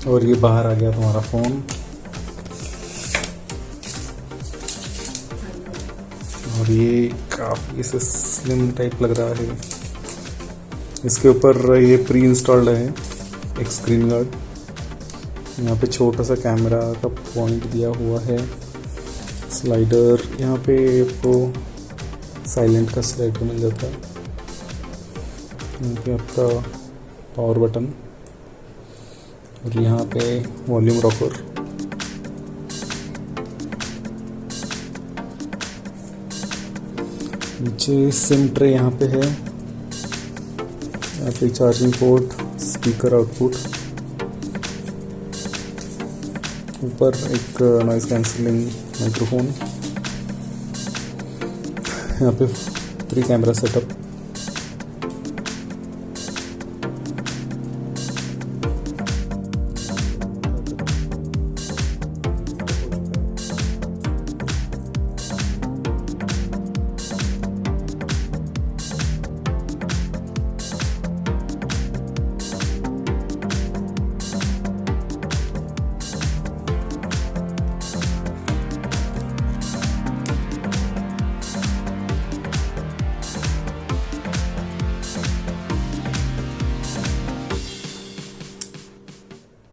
और ये बाहर आ गया तुम्हारा फ़ोन। और ये काफ़ी ऐसे स्लिम टाइप लग रहा है। इसके ऊपर ये प्री इंस्टॉल्ड है एक स्क्रीन गार्ड। यहाँ पे छोटा सा कैमरा का पॉइंट दिया हुआ है। स्लाइडर यहाँ पे आपको साइलेंट का स्लाइडर मिल जाता है। यहाँ पे आपका पावर बटन और यहाँ पे वॉल्यूम रॉकर। नीचे सिम ट्रे यहाँ पे है। यहाँ पे चार्जिंग पोर्ट, स्पीकर आउटपुट, ऊपर एक नॉइज कैंसिलिंग माइक्रोफोन। यहाँ पे 3 कैमरा सेटअप।